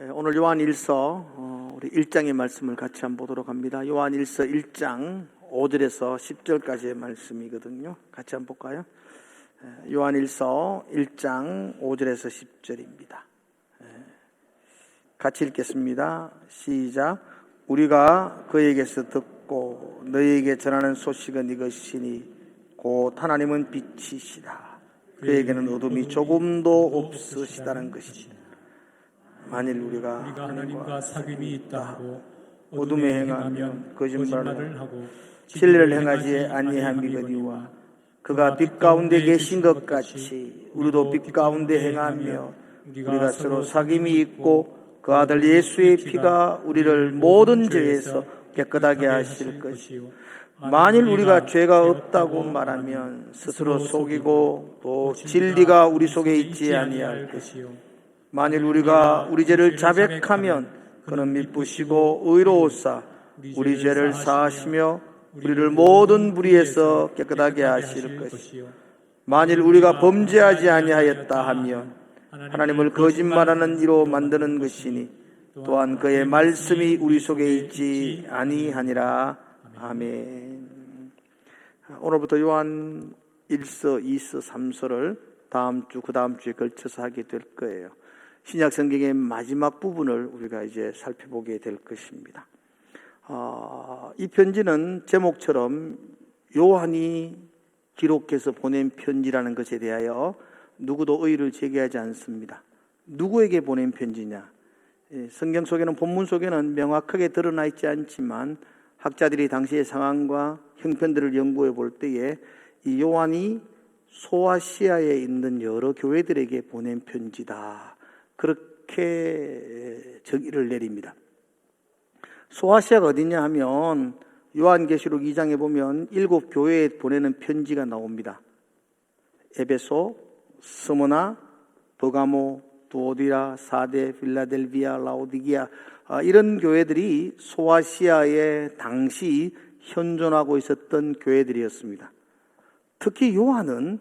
오늘 요한일서 우리 1장의 말씀을 같이 한번 보도록 합니다. 요한일서 1장 5절에서 10절까지의 말씀이거든요. 같이 한번 볼까요? 요한일서 1장 5절에서 10절입니다. 같이 읽겠습니다. 시작. 우리가 그에게서 듣고 너희에게 전하는 소식은 이것이니 곧 하나님은 빛이시다. 그에게는 어둠이 조금도 없으시다는 것이다. 만일 우리가 하나님과 사귐이 있다 하고 어둠에 행하면 거짓말을 하고 진리를 행하지 아니함이거니와 그가 빛 가운데 계신 것 같이 우리도 빛 가운데 행하며 우리가 서로 사귐이 있고 그 아들 예수의 피가 우리를 모든 죄에서 깨끗하게 하실 것이요 만일 우리가 죄가 없다고 말하면 스스로 속이고 또 진리가 우리 속에 있지 아니할 것이요 만일 우리가 우리 죄를 자백하면 그는 미쁘시고 의로우사 우리 죄를 사하시며 우리를 모든 불의에서 깨끗하게 하실 것이요 만일 우리가 범죄하지 아니하였다 하면 하나님을 거짓말하는 이로 만드는 것이니 또한 그의 말씀이 우리 속에 있지 아니하니라. 아멘. 오늘부터 요한 1서, 2서, 3서를 다음 주, 그 다음 주에 걸쳐서 하게 될 거예요. 신약 성경의 마지막 부분을 우리가 이제 살펴보게 될 것입니다. 이 편지는 제목처럼 요한이 기록해서 보낸 편지라는 것에 대하여 누구도 의의를 제기하지 않습니다. 누구에게 보낸 편지냐? 성경 속에는, 본문 속에는 명확하게 드러나 있지 않지만 학자들이 당시의 상황과 형편들을 연구해 볼 때에 이 요한이 소아시아에 있는 여러 교회들에게 보낸 편지다, 그렇게 정의를 내립니다. 소아시아가 어디냐 하면 요한계시록 2장에 보면 7교회에 보내는 편지가 나옵니다. 에베소, 스무나, 버가모, 두오디라, 사데, 필라델비아, 라오디기아, 이런 교회들이 소아시아에 당시 현존하고 있었던 교회들이었습니다. 특히 요한은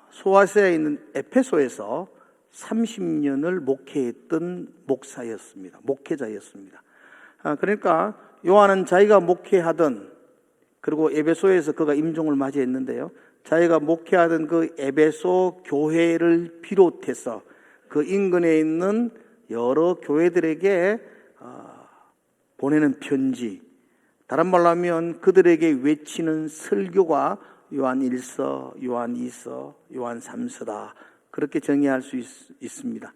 소아시아에 있는 에페소에서 30년을 목회했던 목사였습니다. 목회자였습니다. 그러니까 요한은 자기가 목회하던, 그리고 에베소에서 그가 임종을 맞이했는데요, 자기가 목회하던 그 에베소 교회를 비롯해서 그 인근에 있는 여러 교회들에게 보내는 편지, 다른 말로 하면 그들에게 외치는 설교가 요한 1서, 요한 2서, 요한 3서다, 그렇게 정의할 수 있습니다.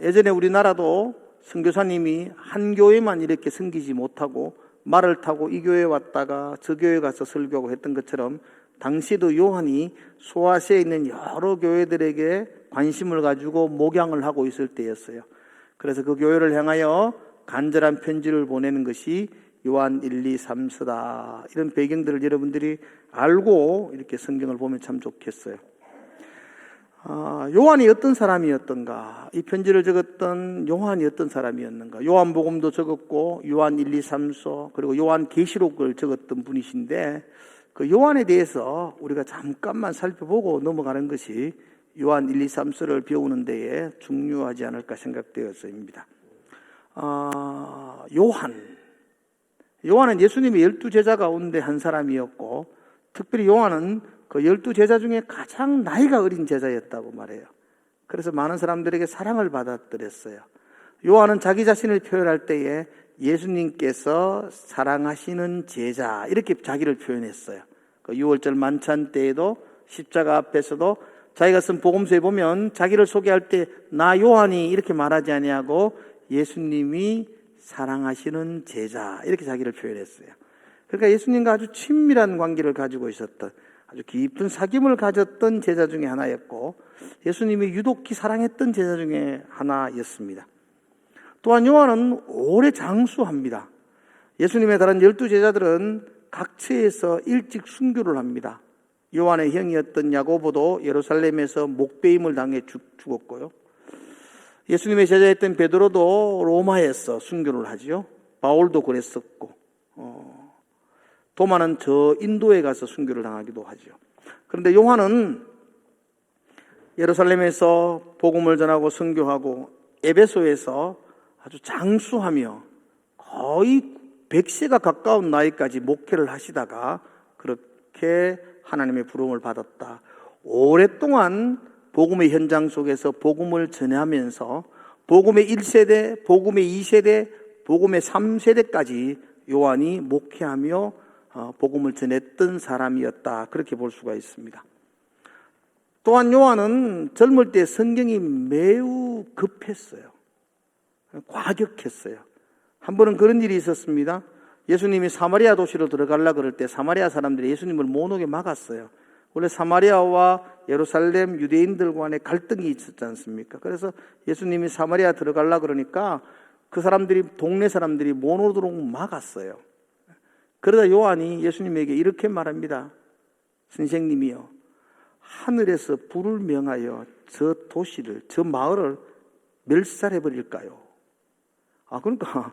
예전에 우리나라도 선교사님이 한 교회만 이렇게 섬기지 못하고 말을 타고 이 교회에 왔다가 저 교회에 가서 설교하고 했던 것처럼 당시에도 요한이 소아시아에 있는 여러 교회들에게 관심을 가지고 목양을 하고 있을 때였어요. 그래서 그 교회를 향하여 간절한 편지를 보내는 것이 요한 1, 2, 3서다. 이런 배경들을 여러분들이 알고 이렇게 성경을 보면 참 좋겠어요. 요한이 어떤 사람이었던가, 이 편지를 적었던 요한이 어떤 사람이었는가. 요한복음도 적었고 요한 1, 2, 3서, 그리고 요한계시록을 적었던 분이신데 그 요한에 대해서 우리가 잠깐만 살펴보고 넘어가는 것이 요한 1, 2, 3서를 배우는 데에 중요하지 않을까 생각되어서입니다. 요한은 예수님의 12제자 가운데 한 사람이었고, 특별히 요한은 그 12제자 중에 가장 나이가 어린 제자였다고 말해요. 그래서 많은 사람들에게 사랑을 받았더랬어요. 요한은 자기 자신을 표현할 때에 예수님께서 사랑하시는 제자, 이렇게 자기를 표현했어요. 그 6월절 만찬 때에도 십자가 앞에서도 자기가 쓴 복음서에 보면 자기를 소개할 때 나 요한이 이렇게 말하지 아니하고 예수님이 사랑하시는 제자, 이렇게 자기를 표현했어요. 그러니까 예수님과 아주 친밀한 관계를 가지고 있었던, 아주 깊은 사귐을 가졌던 제자 중에 하나였고, 예수님이 유독히 사랑했던 제자 중에 하나였습니다. 또한 요한은 오래 장수합니다. 예수님의 다른 12제자들은 각처에서 일찍 순교를 합니다. 요한의 형이었던 야고보도 예루살렘에서 목베임을 당해 죽었고요. 예수님의 제자였던 베드로도 로마에서 순교를 하죠. 바울도 그랬었고, 도마는 저 인도에 가서 순교를 당하기도 하죠. 그런데 요한은 예루살렘에서 복음을 전하고 선교하고 에베소에서 아주 장수하며 거의 100세가 가까운 나이까지 목회를 하시다가 그렇게 하나님의 부름을 받았다. 오랫동안 복음의 현장 속에서 복음을 전하면서 복음의 1세대, 복음의 2세대, 복음의 3세대까지 요한이 목회하며 복음을 전했던 사람이었다. 그렇게 볼 수가 있습니다. 또한 요한은 젊을 때 성경이 매우 급했어요. 과격했어요. 한 번은 그런 일이 있었습니다. 예수님이 사마리아 도시로 들어가려고 그럴 때 사마리아 사람들이 예수님을 못 오게 막았어요. 원래 사마리아와 예루살렘 유대인들 간에 갈등이 있었지 않습니까? 그래서 예수님이 사마리아 들어가려고 그러니까 그 사람들이, 동네 사람들이 못 오도록 막았어요. 그러다 요한이 예수님에게 이렇게 말합니다. 선생님이요, 하늘에서 불을 명하여 저 도시를, 저 마을을 멸살해버릴까요? 그러니까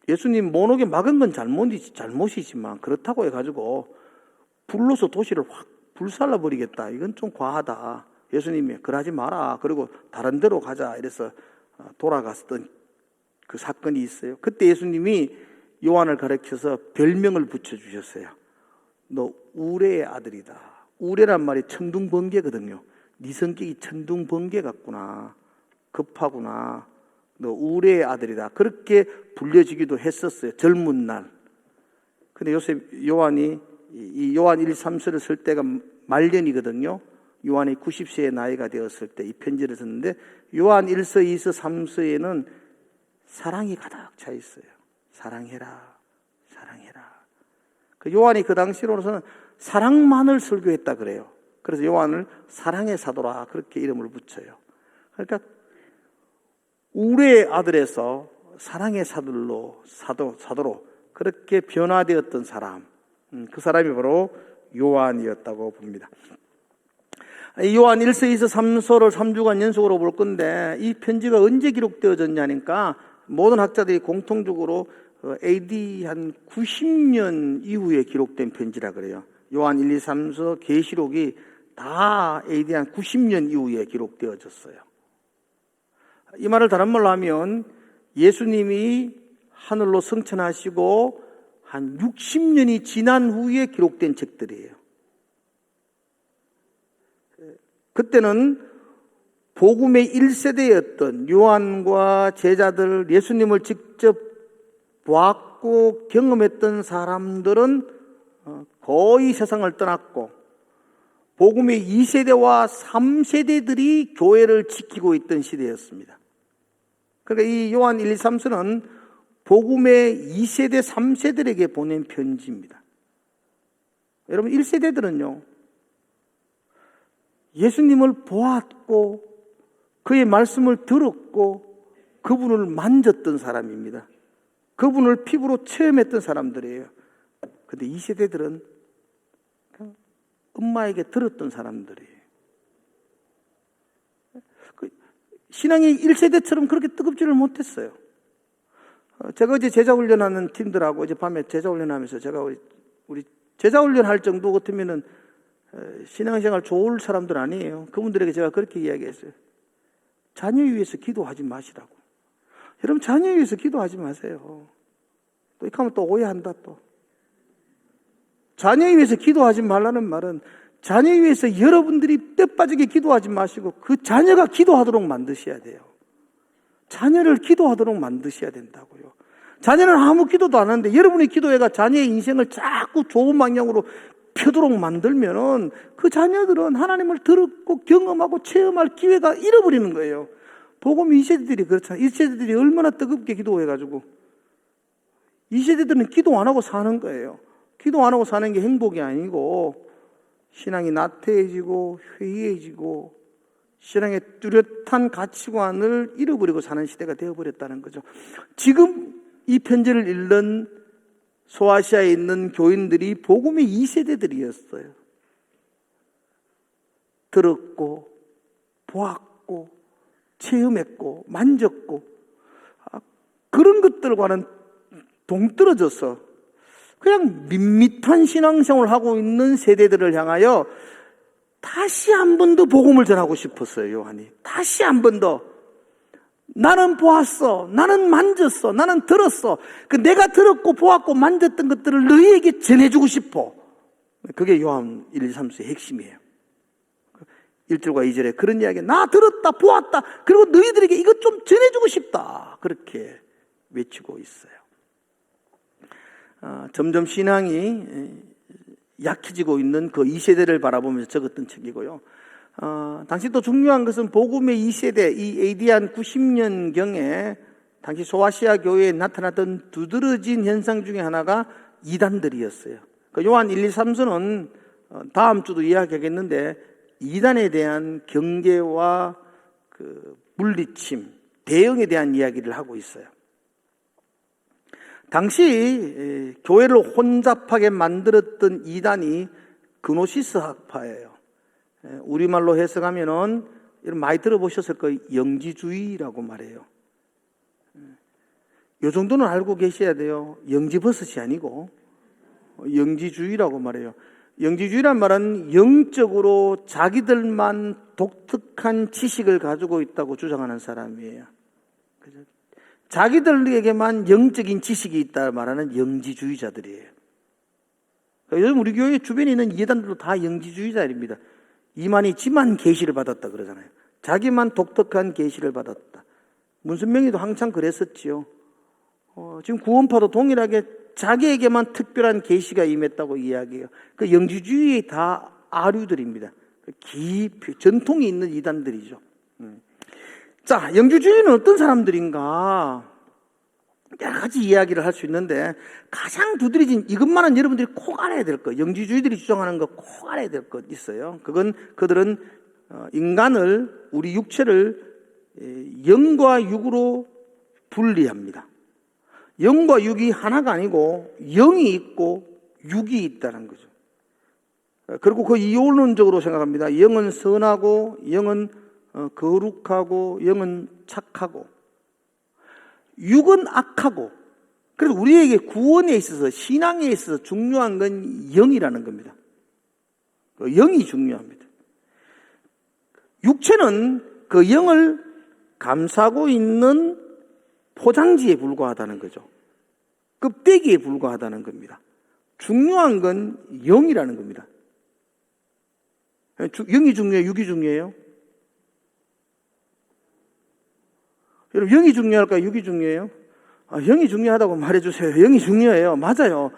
예수님 못 오게 막은 건 잘못이지만 그렇다고 해가지고 불로서 도시를 확 불살라버리겠다, 이건 좀 과하다. 예수님이 그러지 마라, 그리고 다른 데로 가자, 이래서 돌아갔던 그 사건이 있어요. 그때 예수님이 요한을 가르쳐서 별명을 붙여주셨어요. 너 우레의 아들이다. 우레란 말이 천둥번개거든요. 네 성격이 천둥번개 같구나, 급하구나, 너 우레의 아들이다, 그렇게 불려지기도 했었어요, 젊은 날. 근데 요한이 이 요한 1, 3서를 쓸 때가 말년이거든요. 요한이 90세의 나이가 되었을 때 이 편지를 썼는데, 요한 1서, 2서, 3서에는 사랑이 가득 차 있어요. 사랑해라, 사랑해라. 그 요한이 그 당시로서는 사랑만을 설교했다 그래요. 그래서 요한을 사랑의 사도라, 그렇게 이름을 붙여요. 그러니까 우레의 아들에서 사랑의 사도로 그렇게 변화되었던 사람, 그 사람이 바로 요한이었다고 봅니다. 요한 1서, 2서, 3서를 3주간 연속으로 볼 건데, 이 편지가 언제 기록되어졌냐니까 모든 학자들이 공통적으로 AD 한 90년 이후에 기록된 편지라 그래요. 요한 1, 2, 3서, 계시록이 다 AD 한 90년 이후에 기록되어졌어요. 이 말을 다른 말로 하면 예수님이 하늘로 승천하시고 한 60년이 지난 후에 기록된 책들이에요. 그때는 복음의 1세대였던 요한과 제자들, 예수님을 직접 보았고 경험했던 사람들은 거의 세상을 떠났고, 복음의 2세대와 3세대들이 교회를 지키고 있던 시대였습니다. 그러니까 이 요한 1, 2, 3서는 복음의 2세대, 3세들에게 보낸 편지입니다. 여러분, 1세대들은요, 예수님을 보았고 그의 말씀을 들었고 그분을 만졌던 사람입니다. 그분을 피부로 체험했던 사람들이에요. 그런데 2세대들은 그냥 엄마에게 들었던 사람들이에요. 신앙이 1세대처럼 그렇게 뜨겁지를 못했어요. 제가 어제 제자훈련하는 팀들하고 어제 밤에 제자훈련하면서 제가 우리 제자훈련할 정도 같으면은 신앙생활 좋을 사람들 아니에요. 그분들에게 제가 그렇게 이야기했어요. 자녀 위해서 기도하지 마시라고. 여러분, 자녀 위해서 기도하지 마세요. 또 이렇게 하면 또 오해한다. 또 자녀 위해서 기도하지 말라는 말은 자녀 위해서 여러분들이 뜻빠지게 기도하지 마시고 그 자녀가 기도하도록 만드셔야 돼요. 자녀를 기도하도록 만드셔야 된다고요. 자녀는 아무 기도도 안 하는데 여러분의 기도회가 자녀의 인생을 자꾸 좋은 방향으로 펴도록 만들면은 그 자녀들은 하나님을 들었고 경험하고 체험할 기회가 잃어버리는 거예요. 복음 2세대들이 그렇잖아요. 1세대들이 얼마나 뜨겁게 기도해가지고 2세대들은 기도 안 하고 사는 거예요. 기도 안 하고 사는 게 행복이 아니고 신앙이 나태해지고 회의해지고 신앙의 뚜렷한 가치관을 잃어버리고 사는 시대가 되어버렸다는 거죠. 지금 이 편지를 읽는 소아시아에 있는 교인들이 복음의 2세대들이었어요. 들었고 보았고 체험했고 만졌고 그런 것들과는 동떨어져서 그냥 밋밋한 신앙생활을 하고 있는 세대들을 향하여 다시 한 번 더 복음을 전하고 싶었어요. 요한이 다시 한 번 더. 나는 보았어. 나는 만졌어. 나는 들었어. 그 내가 들었고 보았고 만졌던 것들을 너희에게 전해주고 싶어. 그게 요한 1, 2, 3서의 핵심이에요. 1절과 2절에 그런 이야기, 나 들었다 보았다, 그리고 너희들에게 이것 좀 전해주고 싶다, 그렇게 외치고 있어요. 점점 신앙이 약해지고 있는 그 2세대를 바라보면서 적었던 책이고요. 당시 또 중요한 것은 복음의 2세대, 이 AD 한 90년경에 당시 소아시아 교회에 나타났던 두드러진 현상 중에 하나가 이단들이었어요. 그 요한 1, 2, 3서는 다음 주도 이야기하겠는데 이단에 대한 경계와 그 물리침, 대응에 대한 이야기를 하고 있어요. 당시 교회를 혼잡하게 만들었던 이단이 그노시스 학파예요. 우리말로 해석하면은 많이 들어보셨을 거예요. 영지주의라고 말해요. 이 정도는 알고 계셔야 돼요. 영지버섯이 아니고 영지주의라고 말해요. 영지주의란 말은 영적으로 자기들만 독특한 지식을 가지고 있다고 주장하는 사람이에요. 자기들에게만 영적인 지식이 있다 말하는 영지주의자들이에요. 요즘 우리 교회 주변에 있는 이단들도 다 영지주의자입니다. 이만희 지만 계시를 받았다 그러잖아요. 자기만 독특한 계시를 받았다. 문선명이도 한창 그랬었지요. 지금 구원파도 동일하게 자기에게만 특별한 계시가 임했다고 이야기해요. 그 영지주의의 다 아류들입니다. 깊이 전통이 있는 이단들이죠. 자, 영지주의는 어떤 사람들인가? 여러 가지 이야기를 할 수 있는데 가장 두드러진 이것만은 여러분들이 꼭 알아야 될 것, 영지주의들이 주장하는 거 꼭 알아야 될 것 있어요. 그들은 인간을, 우리 육체를 영과 육으로 분리합니다. 영과 육이 하나가 아니고 영이 있고 육이 있다는 거죠. 그리고 그 이론적으로 생각합니다. 영은 선하고 영은 거룩하고 영은 착하고 육은 악하고, 그래서 우리에게 구원에 있어서, 신앙에 있어서 중요한 건 영이라는 겁니다. 영이 중요합니다. 육체는 그 영을 감싸고 있는 포장지에 불과하다는 거죠. 껍데기에 불과하다는 겁니다. 중요한 건 영이라는 겁니다. 영이 중요해요? 육이 중요해요? 여러분, 영이 중요할까요? 육이 중요해요? 영이 중요하다고 말해주세요. 영이 중요해요. 맞아요.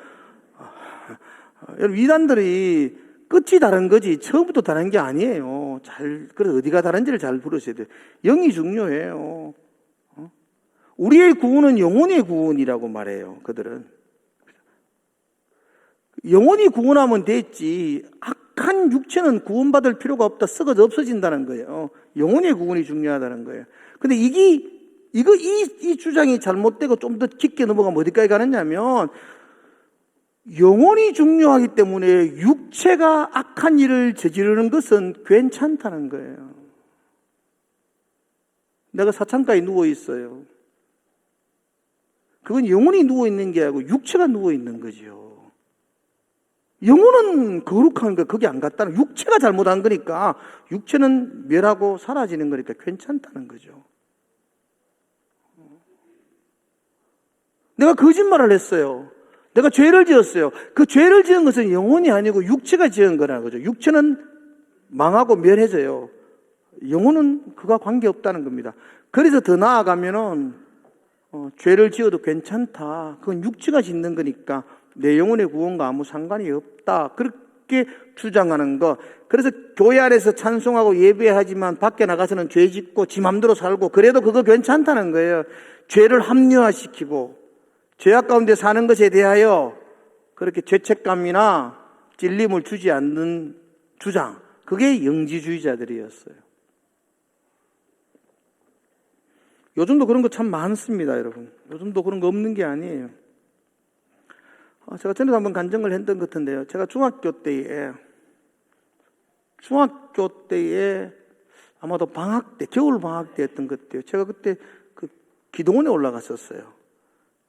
여러분, 이단들이 끝이 다른 거지 처음부터 다른 게 아니에요. 그래서 어디가 다른지를 잘 부르셔야 돼요. 영이 중요해요. 우리의 구원은 영혼의 구원이라고 말해요. 그들은 영혼이 구원하면 됐지 악한 육체는 구원받을 필요가 없다, 썩어져 없어진다는 거예요. 영혼의 구원이 중요하다는 거예요. 근데 이 주장이 잘못되고 좀 더 깊게 넘어가면 어디까지 가느냐면, 영혼이 중요하기 때문에 육체가 악한 일을 저지르는 것은 괜찮다는 거예요. 내가 사창가에 누워 있어요. 그건 영혼이 누워 있는 게 아니고 육체가 누워 있는 거죠. 영혼은 거룩한 거, 거기 안 갔다는, 육체가 잘못한 거니까 육체는 멸하고 사라지는 거니까 괜찮다는 거죠. 내가 거짓말을 했어요. 내가 죄를 지었어요. 그 죄를 지은 것은 영혼이 아니고 육체가 지은 거라는 거죠. 육체는 망하고 멸해져요. 영혼은 그가 관계없다는 겁니다. 그래서 더 나아가면은 죄를 지어도 괜찮다. 그건 육체가 짓는 거니까 내 영혼의 구원과 아무 상관이 없다. 그렇게 주장하는 거. 그래서 교회 안에서 찬송하고 예배하지만 밖에 나가서는 죄 짓고 지 맘대로 살고 그래도 그거 괜찮다는 거예요. 죄를 합리화시키고 죄악 가운데 사는 것에 대하여 그렇게 죄책감이나 찔림을 주지 않는 주장, 그게 영지주의자들이었어요. 요즘도 그런 거 참 많습니다, 여러분. 요즘도 그런 거 없는 게 아니에요. 제가 전에도 한번 간증을 했던 것 같은데요. 제가 중학교 때에 아마도 방학 때, 겨울 방학 때였던 것 같아요. 제가 그때 그 기도원에 올라갔었어요.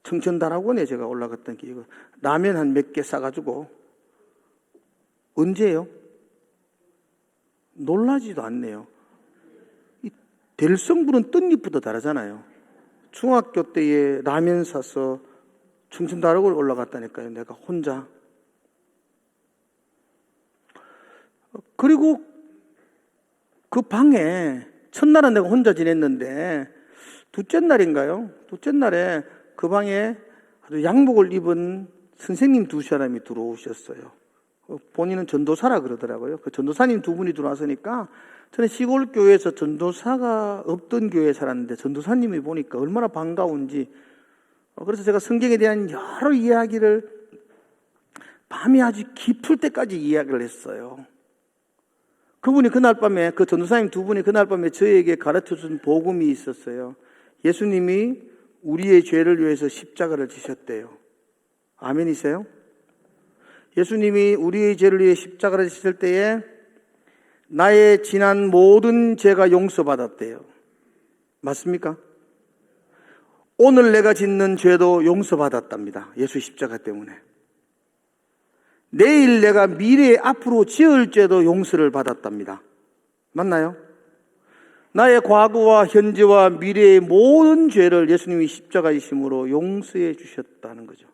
청천다락원에 제가 올라갔던 기회가, 라면 한 몇 개 싸가지고. 언제요? 놀라지도 않네요. 될성부는 뜬잎부터 다르잖아요. 중학교 때에 라면 사서 충청다락을 올라갔다니까요. 내가 혼자. 그리고 그 방에 첫날은 내가 혼자 지냈는데 둘째 날인가요? 둘째 날에 그 방에 아주 양복을 입은 선생님 두 사람이 들어오셨어요. 본인은 전도사라 그러더라고요. 그 전도사님 두 분이 들어왔으니까 저는 시골 교회에서 전도사가 없던 교회에 살았는데 전도사님이 보니까 얼마나 반가운지, 그래서 제가 성경에 대한 여러 이야기를 밤이 아주 깊을 때까지 이야기를 했어요. 그분이 그날 밤에, 그 전도사님 두 분이 그날 밤에 저에게 가르쳐준 복음이 있었어요. 예수님이 우리의 죄를 위해서 십자가를 지셨대요. 아멘이세요? 예수님이 우리의 죄를 위해 십자가를 지실 때에 나의 지난 모든 죄가 용서받았대요. 맞습니까? 오늘 내가 짓는 죄도 용서받았답니다. 예수 십자가 때문에. 내일 내가 미래에 앞으로 지을 죄도 용서를 받았답니다. 맞나요? 나의 과거와 현재와 미래의 모든 죄를 예수님이 십자가이심으로 용서해 주셨다는 거죠.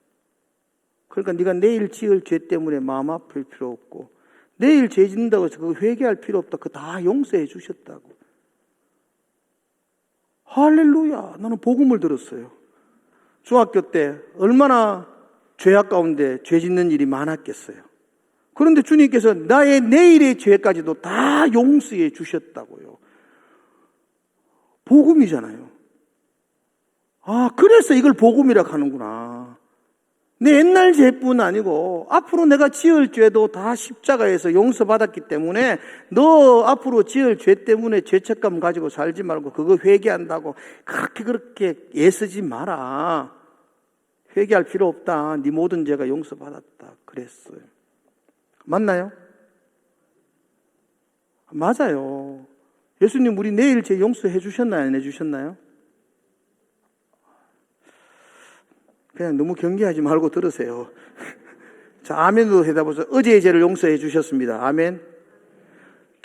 그러니까 네가 내일 지을 죄 때문에 마음 아플 필요 없고, 내일 죄 짓는다고 해서 그거 회개할 필요 없다. 그거 다 용서해 주셨다고. 할렐루야. 나는 복음을 들었어요. 중학교 때 얼마나 죄악 가운데 죄 짓는 일이 많았겠어요. 그런데 주님께서 나의 내일의 죄까지도 다 용서해 주셨다고요. 복음이잖아요. 아, 그래서 이걸 복음이라고 하는구나. 내 옛날 죄뿐 아니고 앞으로 내가 지을 죄도 다 십자가에서 용서받았기 때문에 너 앞으로 지을 죄 때문에 죄책감 가지고 살지 말고 그거 회개한다고 그렇게 애쓰지 마라. 회개할 필요 없다. 네 모든 죄가 용서받았다. 그랬어요. 맞나요? 맞아요. 예수님 우리 내일 죄 용서해 주셨나요? 안 해주셨나요? 그냥 너무 경계하지 말고 들으세요. 자, 아멘으로 대답하세요. 어제의 죄를 용서해 주셨습니다. 아멘.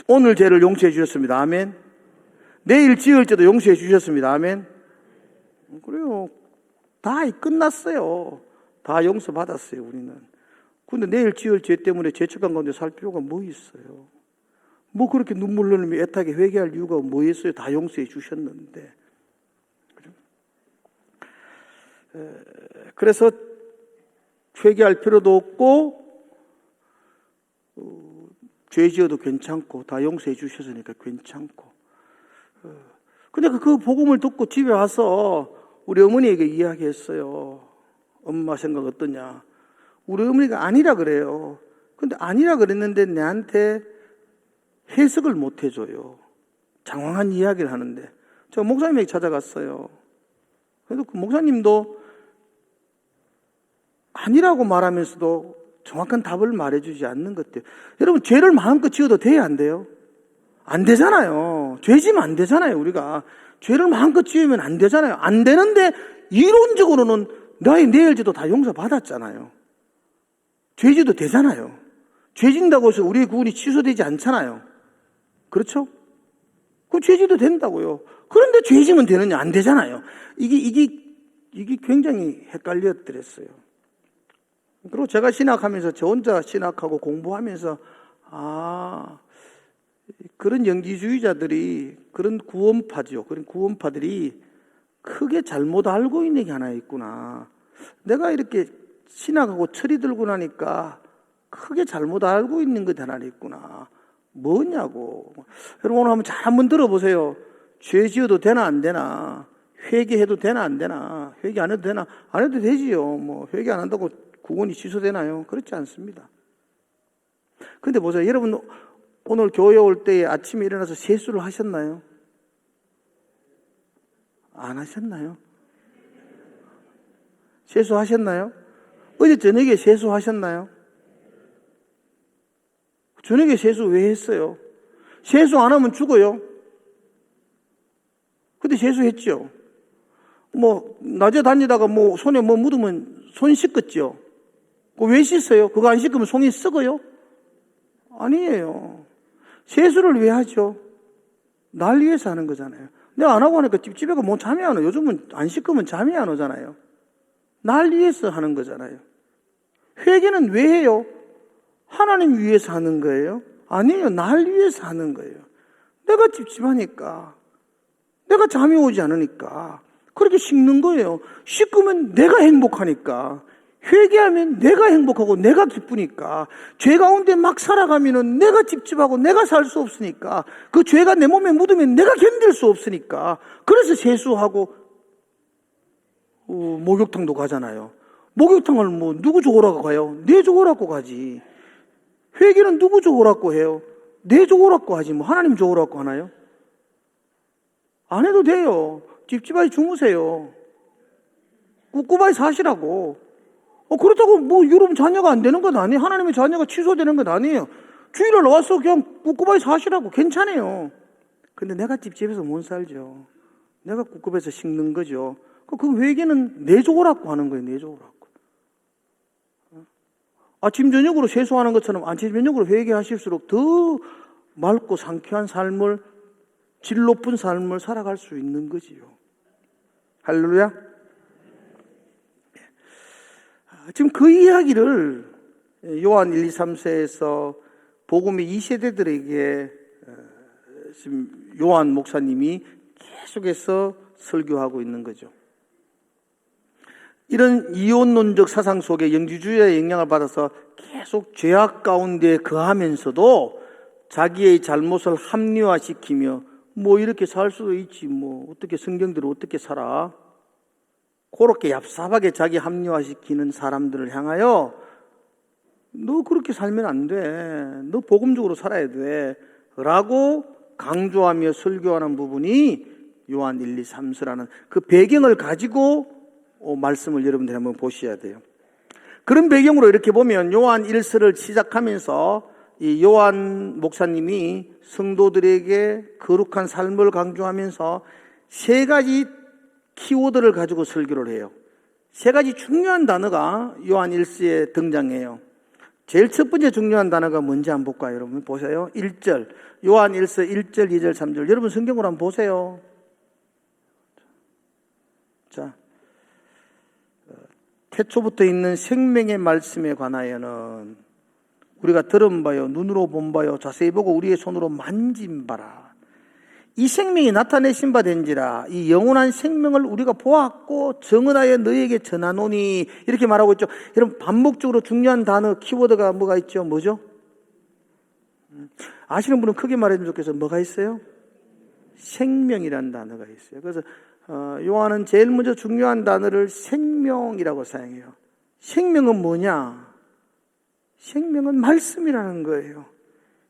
오늘 죄를 용서해 주셨습니다. 아멘. 내일 지을 죄도 용서해 주셨습니다. 아멘. 그래요. 다 끝났어요. 다 용서받았어요, 우리는. 근데 내일 지을 죄 때문에 죄책감 가운데 살 필요가 뭐 있어요? 뭐 그렇게 눈물 흘리며 애타게 회개할 이유가 뭐 있어요? 다 용서해 주셨는데. 그래서 회개할 필요도 없고 죄 지어도 괜찮고 다 용서해 주셨으니까 괜찮고. 근데 그 복음을 듣고 집에 와서 우리 어머니에게 이야기했어요. 엄마 생각 어떠냐? 우리 어머니가 아니라 그래요. 근데 아니라 그랬는데 내한테 해석을 못 해줘요. 장황한 이야기를 하는데 제가 목사님에게 찾아갔어요. 그래도 그 목사님도 아니라고 말하면서도 정확한 답을 말해주지 않는 것 같아요. 여러분, 죄를 마음껏 지어도 돼야 안 돼요? 안 되잖아요. 죄 지면 안 되잖아요. 우리가 죄를 마음껏 지으면 안 되잖아요. 안 되는데 이론적으로는 나의 내일죄도 다 용서받았잖아요. 죄 지도 되잖아요. 죄 진다고 해서 우리의 구원이 취소되지 않잖아요. 그렇죠? 그 죄 지도 된다고요. 그런데 죄 지면 되느냐? 안 되잖아요. 이게 굉장히 헷갈렸더랬어요. 그리고 제가 신학하면서 저 혼자 신학하고 공부하면서 그런 영지주의자들이 그런 구원파들이 크게 잘못 알고 있는 게 하나 있구나. 내가 이렇게 신학하고 철이 들고 나니까 크게 잘못 알고 있는 것 하나 있구나. 뭐냐고. 여러분 오늘 한번 들어보세요. 죄 지어도 되나 안 되나? 회개해도 되나 안 되나? 회개 안 해도 되나? 안 해도 되지요. 뭐 회개 안 한다고 구원이 취소되나요? 그렇지 않습니다. 근데 보세요. 여러분 오늘 교회 올 때 아침에 일어나서 세수를 하셨나요? 안 하셨나요? 세수하셨나요? 어제 저녁에 세수하셨나요? 저녁에 세수 왜 했어요? 세수 안 하면 죽어요. 근데 세수했죠. 뭐 낮에 다니다가 뭐 손에 뭐 묻으면 손 씻겠죠. 그거 왜 씻어요? 그거 안 씻으면 손이 썩어요? 아니에요. 세수를 왜 하죠? 날 위해서 하는 거잖아요. 내가 안 하고 하니까 찝찝해가 뭐 잠이 안 와. 요즘은 안 씻으면 잠이 안 오잖아요. 날 위해서 하는 거잖아요. 회개는 왜 해요? 하나님 위해서 하는 거예요? 아니에요. 날 위해서 하는 거예요. 내가 찝찝하니까, 내가 잠이 오지 않으니까 그렇게 씻는 거예요. 씻으면 내가 행복하니까, 회개하면 내가 행복하고 내가 기쁘니까, 죄 가운데 막 살아가면은 내가 찝찝하고 내가 살 수 없으니까, 그 죄가 내 몸에 묻으면 내가 견딜 수 없으니까, 그래서 세수하고 목욕탕도 가잖아요. 목욕탕을 뭐 누구 좋으라고 가요? 내 좋으라고 가지. 회개는 누구 좋으라고 해요? 내 좋으라고 하지. 뭐 하나님 좋으라고 하나요? 안 해도 돼요. 찝찝하게 주무세요. 꿉꿉하게 사시라고. 그렇다고 뭐 여러분 자녀가 안 되는 건 아니에요. 하나님의 자녀가 취소되는 건 아니에요. 주일날 나와서 그냥 꿉꿉하게 사시라고. 괜찮아요. 근데 내가 찝찝해서 못 살죠. 내가 꿉꿉해서 식는 거죠. 그 회개는 내 좋으라고 하는 거예요. 내 좋으라고. 아침 저녁으로 세수하는 것처럼 아침 저녁으로 회개하실수록 더 맑고 상쾌한 삶을, 질 높은 삶을 살아갈 수 있는 거지요. 할렐루야. 지금 그 이야기를 요한 1, 2, 3세에서 복음의 2세대들에게 지금 요한 목사님이 계속해서 설교하고 있는 거죠. 이런 이혼론적 사상 속에 영지주의의 영향을 받아서 계속 죄악 가운데 거하면서도 자기의 잘못을 합리화시키며 뭐 이렇게 살 수도 있지, 뭐 어떻게 성경대로 어떻게 살아, 그렇게 얍삽하게 자기 합리화시키는 사람들을 향하여 너 그렇게 살면 안 돼, 너 복음적으로 살아야 돼 라고 강조하며 설교하는 부분이 요한 1, 2, 3서라는 그 배경을 가지고 말씀을 여러분들이 한번 보셔야 돼요. 그런 배경으로 이렇게 보면 요한 1서를 시작하면서 이 요한 목사님이 성도들에게 거룩한 삶을 강조하면서 세 가지 키워드를 가지고 설교를 해요. 세 가지 중요한 단어가 요한 1서에 등장해요. 제일 첫 번째 중요한 단어가 뭔지 한번 볼까요? 여러분 보세요. 1절, 요한 1서 1절, 2절, 3절. 여러분 성경으로 한번 보세요. 자, 태초부터 있는 생명의 말씀에 관하여는 우리가 들은 바요, 눈으로 본 바요, 자세히 보고 우리의 손으로 만진 바라. 이 생명이 나타내신 바 된지라. 이 영원한 생명을 우리가 보았고 정언하여 너희에게 전하노니. 이렇게 말하고 있죠. 여러분 반복적으로 중요한 단어, 키워드가 뭐가 있죠? 뭐죠? 아시는 분은 크게 말해주면 좋겠어요. 뭐가 있어요? 생명이라는 단어가 있어요. 그래서 요한은 제일 먼저 중요한 단어를 생명이라고 사용해요. 생명은 뭐냐? 생명은 말씀이라는 거예요.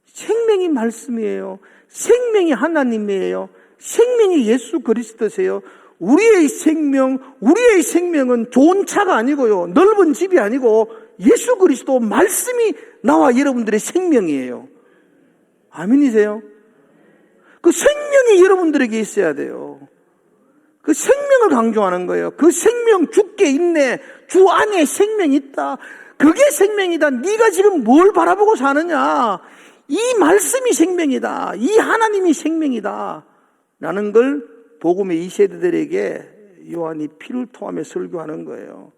생명이 말씀이에요. 생명이 하나님이에요. 생명이 예수 그리스도세요. 우리의 생명은 좋은 차가 아니고요, 넓은 집이 아니고 예수 그리스도 말씀이 나와 여러분들의 생명이에요. 아멘이세요? 그 생명이 여러분들에게 있어야 돼요. 그 생명을 강조하는 거예요. 그 생명, 주께 있네. 주 안에 생명이 있다. 그게 생명이다. 네가 지금 뭘 바라보고 사느냐? 이 말씀이 생명이다. 이 하나님이 생명이다. 라는 걸 복음의 2세대들에게 요한이 피를 토하며 설교하는 거예요.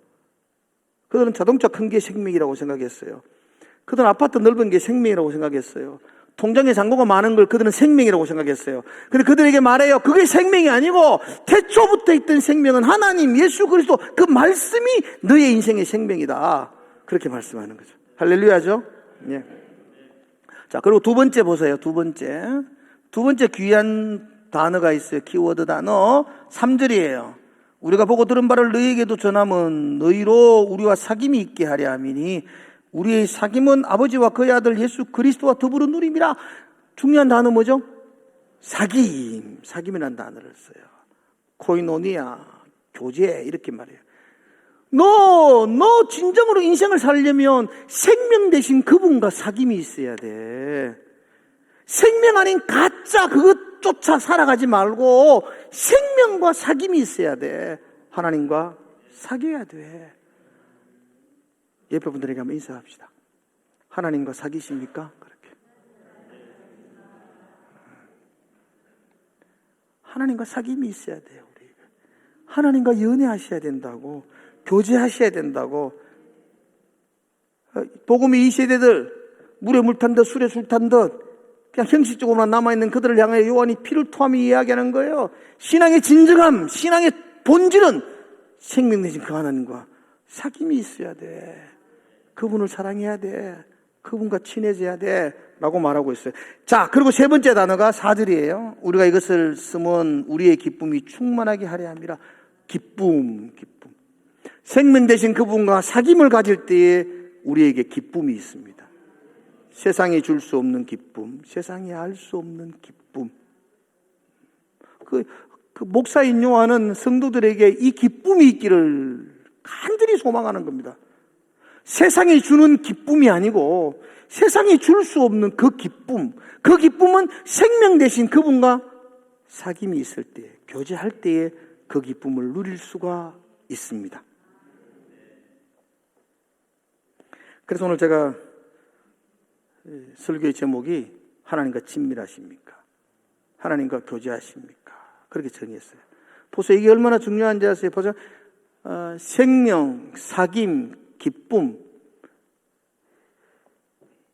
그들은 자동차 큰 게 생명이라고 생각했어요. 그들은 아파트 넓은 게 생명이라고 생각했어요. 통장에 잔고가 많은 걸 그들은 생명이라고 생각했어요. 근데 그들에게 말해요. 그게 생명이 아니고 태초부터 있던 생명은 하나님 예수 그리스도 그 말씀이 너의 인생의 생명이다. 그렇게 말씀하는 거죠. 할렐루야죠? 예. 자, 그리고 두 번째 보세요. 두 번째 귀한 단어가 있어요. 키워드 단어 3절이에요. 우리가 보고 들은 바를 너희에게도 전함은 너희로 우리와 사귐이 있게 하려 함이니 우리의 사귐은 아버지와 그의 아들 예수 그리스도와 더불어 누림이라. 중요한 단어 뭐죠? 사귐이라는 단어를 써요. 코이노니아, 교제 이렇게 말해요. 너 진정으로 인생을 살려면 생명 대신 그분과 사귐이 있어야 돼. 생명 아닌 가짜 그것 쫓아 살아가지 말고 생명과 사귐이 있어야 돼. 하나님과 사귀어야 돼. 옆에 분들에게 한번 인사합시다. 하나님과 사귀십니까? 그렇게. 하나님과 사귐이 있어야 돼요. 우리 하나님과 연애하셔야 된다고, 교제하셔야 된다고. 복음이 이 세대들 물에 물 탄 듯 술에 술 탄 듯 그냥 형식적으로만 남아있는 그들을 향해 요한이 피를 토하며 이야기하는 거예요. 신앙의 진정함, 신앙의 본질은 생명 되신 그 하나님과 사귐이 있어야 돼. 그분을 사랑해야 돼. 그분과 친해져야 돼. 라고 말하고 있어요. 자, 그리고 세 번째 단어가 4절이에요. 우리가 이것을 쓰면 우리의 기쁨이 충만하게 하려 함이라. 기쁨. 생명 되신 그분과 사귐을 가질 때에 우리에게 기쁨이 있습니다. 세상이 줄 수 없는 기쁨, 세상이 알 수 없는 기쁨. 그 목사인 요한은 성도들에게 이 기쁨이 있기를 간절히 소망하는 겁니다. 세상이 주는 기쁨이 아니고 세상이 줄 수 없는 그 기쁨은 생명 되신 그분과 사귐이 있을 때, 교제할 때에 그 기쁨을 누릴 수가 있습니다. 그래서 오늘 제가 설교의 제목이 하나님과 친밀하십니까? 하나님과 교제하십니까? 그렇게 정했어요. 보세요. 이게 얼마나 중요한지 아세요? 보세요. 생명, 사귐, 기쁨.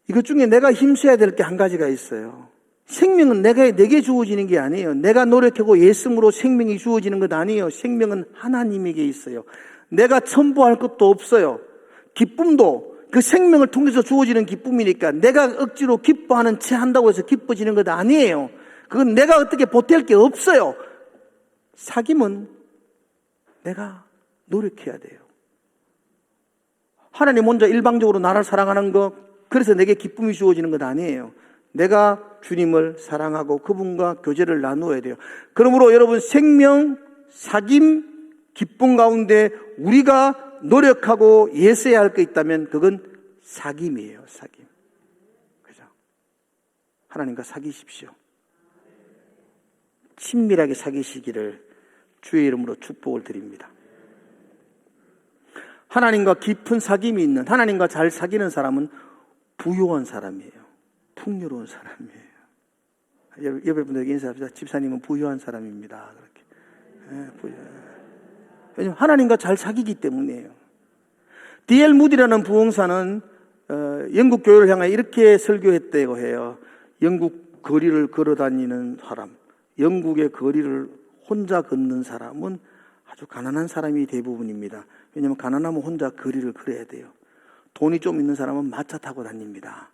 이것 중에 내가 힘써야 될 게 한 가지가 있어요. 생명은 내게 주어지는 게 아니에요. 내가 노력하고 예씀으로 생명이 주어지는 것 아니에요. 생명은 하나님에게 있어요. 내가 첨부할 것도 없어요. 기쁨도 그 생명을 통해서 주어지는 기쁨이니까 내가 억지로 기뻐하는 채 한다고 해서 기뻐지는 것 아니에요. 그건 내가 어떻게 보탤 게 없어요. 사귐은 내가 노력해야 돼요. 하나님 혼자 일방적으로 나를 사랑하는 것, 그래서 내게 기쁨이 주어지는 것 아니에요. 내가 주님을 사랑하고 그분과 교제를 나누어야 돼요. 그러므로 여러분, 생명, 사귐, 기쁨 가운데 우리가 노력하고 애써야 할 게 있다면 그건 사귐이에요. 사귐. 그죠? 하나님과 사귀십시오. 친밀하게 사귀시기를 주의 이름으로 축복을 드립니다. 하나님과 깊은 사귐이 있는, 하나님과 잘 사귀는 사람은 부유한 사람이에요. 풍요로운 사람이에요. 옆에 분들에게 인사합시다. 집사님은 부유한 사람입니다. 그렇게. 왜냐하면 하나님과 잘 사귀기 때문이에요. D.L. 무디라는 부흥사는 영국 교회를 향해 이렇게 설교했다고 해요. 영국 거리를 걸어다니는 사람, 영국의 거리를 혼자 걷는 사람은 아주 가난한 사람이 대부분입니다. 왜냐하면 가난하면 혼자 거리를 걸어야 돼요. 돈이 좀 있는 사람은 마차 타고 다닙니다.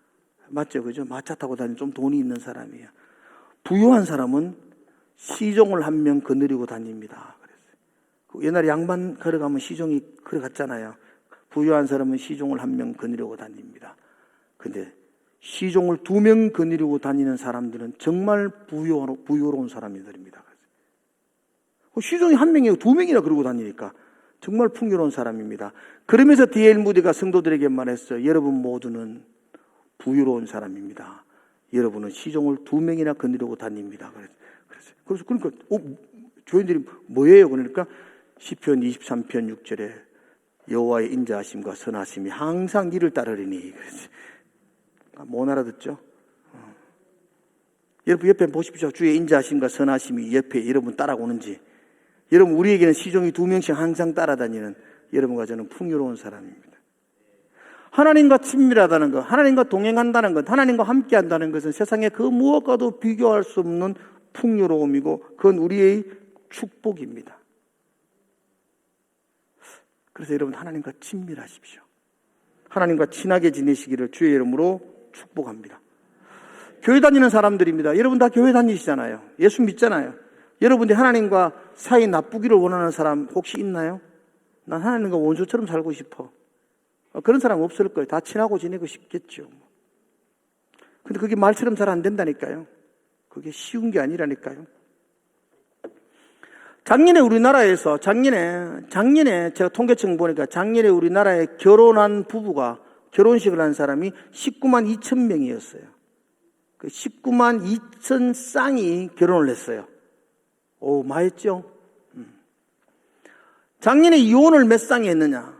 맞죠? 그죠? 마차 타고 다니는 좀 돈이 있는 사람이에요. 부유한 사람은 시종을 한 명 거느리고 다닙니다. 그랬어요. 옛날에 양반 걸어가면 시종이 걸어갔잖아요. 부유한 사람은 시종을 한 명 거느리고 다닙니다. 근데 시종을 2명 거느리고 다니는 사람들은 정말 부유로운 사람들입니다. 시종이 한 명이고 2명이나 그러고 다니니까 정말 풍요로운 사람입니다. 그러면서 D.L. 무디가 성도들에게 말했어요. 여러분 모두는 부유로운 사람입니다. 여러분은 시종을 2명이나 거느리고 다닙니다. 그러니까 교인들이 뭐예요? 그러니까 시편 23편 6절에 여호와의 인자하심과 선하심이 항상 이를 따르리니. 못 알아듣죠? 여러분 옆에 보십시오. 주의 인자하심과 선하심이 옆에 여러분 따라오는지. 여러분, 우리에게는 시종이 2명씩 항상 따라다니는 여러분과 저는 풍요로운 사람입니다. 하나님과 친밀하다는 것, 하나님과 동행한다는 것, 하나님과 함께한다는 것은 세상의 그 무엇과도 비교할 수 없는 풍요로움이고 그건 우리의 축복입니다. 그래서 여러분, 하나님과 친밀하십시오. 하나님과 친하게 지내시기를 주의 이름으로 축복합니다. 교회 다니는 사람들입니다. 여러분 다 교회 다니시잖아요. 예수 믿잖아요. 여러분들 하나님과 사이 나쁘기를 원하는 사람 혹시 있나요? 난 하나님과 원수처럼 살고 싶어. 그런 사람 없을 거예요. 다 친하고 지내고 싶겠죠. 근데 그게 말처럼 잘 안 된다니까요. 그게 쉬운 게 아니라니까요. 작년에 우리나라에서 작년에 제가 통계청 보니까 작년에 우리나라에 결혼한 부부가 결혼식을 한 사람이 19만 2천 명이었어요. 그 19만 2천 쌍이 결혼을 했어요. 오, 많이 했죠? 작년에 이혼을 몇 쌍이 했느냐?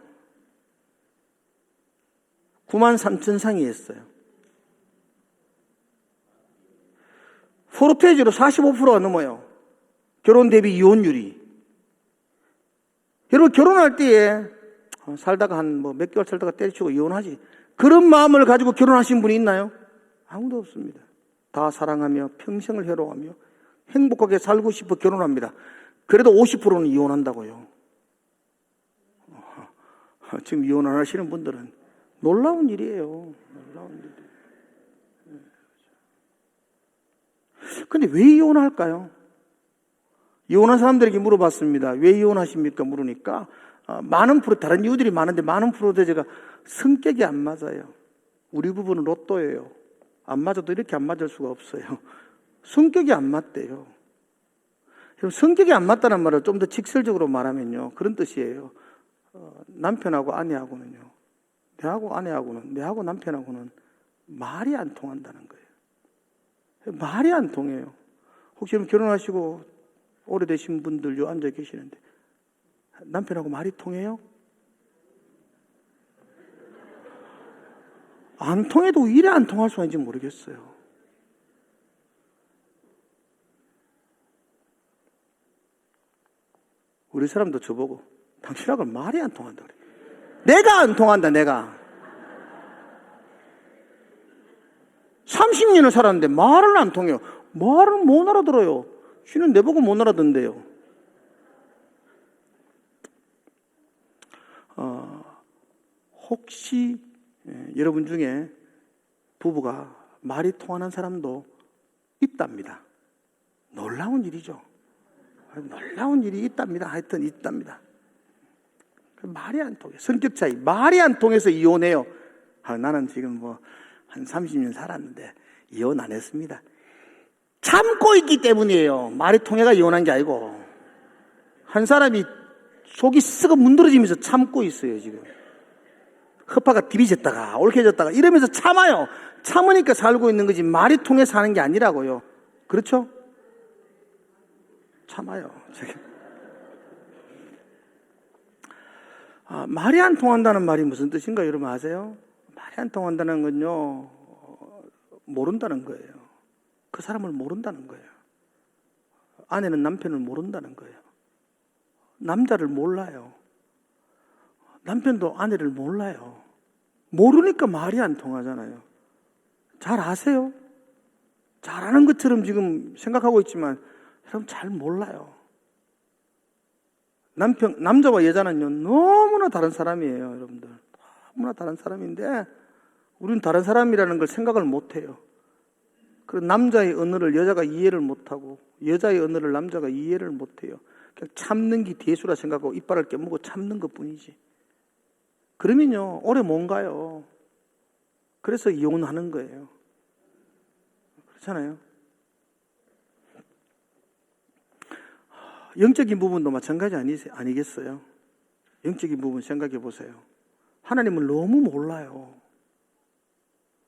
9만 3천 쌍이 했어요. 포르테이지로 45%가 넘어요. 결혼 대비 이혼율이. 여러분, 결혼할 때에 살다가 한 몇 개월 살다가 때려치고 이혼하지. 그런 마음을 가지고 결혼하신 분이 있나요? 아무도 없습니다. 다 사랑하며 평생을 해로하며 행복하게 살고 싶어 결혼합니다. 그래도 50%는 이혼한다고요. 지금 이혼 안 하시는 분들은 놀라운 일이에요. 놀라운 일. 근데 왜 이혼할까요? 이혼한 사람들에게 물어봤습니다. 왜 이혼하십니까? 물으니까 많은 프로, 다른 이유들이 많은데 많은 프로들 제가 성격이 안 맞아요. 우리 부부는 로또예요. 안 맞아도 이렇게 안 맞을 수가 없어요. 성격이 안 맞대요. 성격이 안 맞다는 말을 좀 더 직설적으로 말하면요, 그런 뜻이에요. 남편하고 아내하고는요, 내하고 아내하고는, 내하고 남편하고는 말이 안 통한다는 거예요. 말이 안 통해요. 혹시 결혼하시고 오래되신 분들 요 앉아 계시는데 남편하고 말이 통해요? 안 통해도 이래 안 통할 수가 있는지 모르겠어요. 우리 사람도 저보고 당신하고 말이 안 통한다 그래. 내가 안 통한다. 내가 30년을 살았는데 말을 안 통해요. 말을 못 알아들어요. 쉬는 내보고 못 알아듣는데요. 혹시 여러분 중에 부부가 말이 통하는 사람도 있답니다. 놀라운 일이죠. 놀라운 일이 있답니다. 하여튼 있답니다. 말이 안 통해. 성격 차이. 말이 안 통해서 이혼해요. 나는 지금 한 30년 살았는데 이혼 안 했습니다. 참고 있기 때문이에요. 말이 통해가 이혼한 게 아니고. 한 사람이 속이 썩어 문드러지면서 참고 있어요, 지금. 허파가 디비졌다가 옳게졌다가 이러면서 참아요. 참으니까 살고 있는 거지 말이 통해서 사는 게 아니라고요. 그렇죠? 참아요. 말이 안 통한다는 말이 무슨 뜻인가 여러분 아세요? 말이 안 통한다는 건요, 모른다는 거예요. 그 사람을 모른다는 거예요. 아내는 남편을 모른다는 거예요. 남자를 몰라요. 남편도 아내를 몰라요. 모르니까 말이 안 통하잖아요. 잘 아세요? 잘 아는 것처럼 지금 생각하고 있지만 여러분 잘 몰라요. 남자와 여자는요 너무나 다른 사람이에요. 여러분들 너무나 다른 사람인데 우리는 다른 사람이라는 걸 생각을 못해요. 그리고 남자의 언어를 여자가 이해를 못하고 여자의 언어를 남자가 이해를 못해요. 그냥 참는 게 대수라 생각하고 이빨을 깨물고 참는 것뿐이지. 그러면요 오래 못 가요. 그래서 이혼하는 거예요. 그렇잖아요. 영적인 부분도 마찬가지 아니겠어요? 영적인 부분 생각해 보세요. 하나님을 너무 몰라요.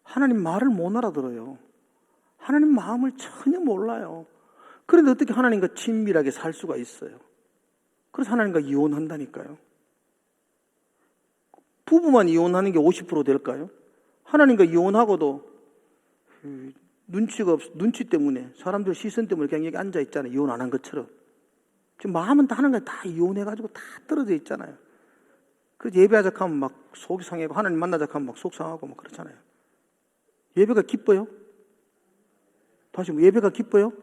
하나님 말을 못 알아들어요. 하나님 마음을 전혀 몰라요. 그런데 어떻게 하나님과 친밀하게 살 수가 있어요? 그래서 하나님과 이혼한다니까요. 부부만 이혼하는 게 50% 될까요? 하나님과 이혼하고도 눈치 때문에 사람들 시선 때문에 그냥 여기 앉아 있잖아요. 이혼 안 한 것처럼. 지금 마음은 다 하는 거 다 이혼해가지고 다 떨어져 있잖아요. 그래서 예배하자 하면 막 속이 상하고 하나님 만나자 하면 막 속 상하고 막 그렇잖아요. 예배가 기뻐요? 다시 예배가 기뻐요?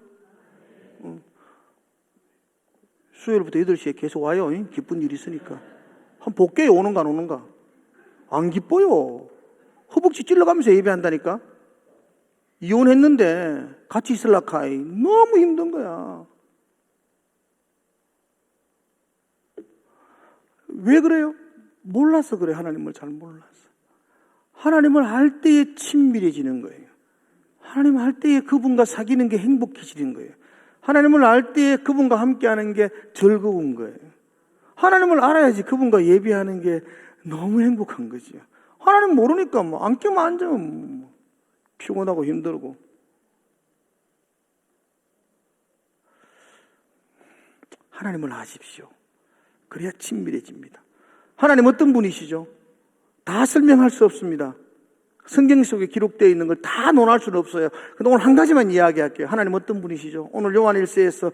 수요일부터 8시에 계속 와요. 기쁜 일이 있으니까. 한번 볼게요. 오는가 안 오는가. 안 기뻐요. 허벅지 찔러가면서 예배한다니까. 이혼했는데 같이 있으려고 하이 너무 힘든 거야. 왜 그래요? 몰라서 그래. 하나님을 잘 몰라서. 하나님을 알 때에 친밀해지는 거예요. 하나님을 알 때에 그분과 사귀는 게 행복해지는 거예요. 하나님을 알 때에 그분과 함께하는 게 즐거운 거예요. 하나님을 알아야지 그분과 예배하는 게 너무 행복한 거지요. 하나님 모르니까 안 끼면 앉으면 피곤하고 힘들고. 하나님을 아십시오. 그래야 친밀해집니다. 하나님 어떤 분이시죠? 다 설명할 수 없습니다. 성경 속에 기록되어 있는 걸 다 논할 수는 없어요. 근데 오늘 한 가지만 이야기할게요. 하나님 어떤 분이시죠? 오늘 요한 1서에서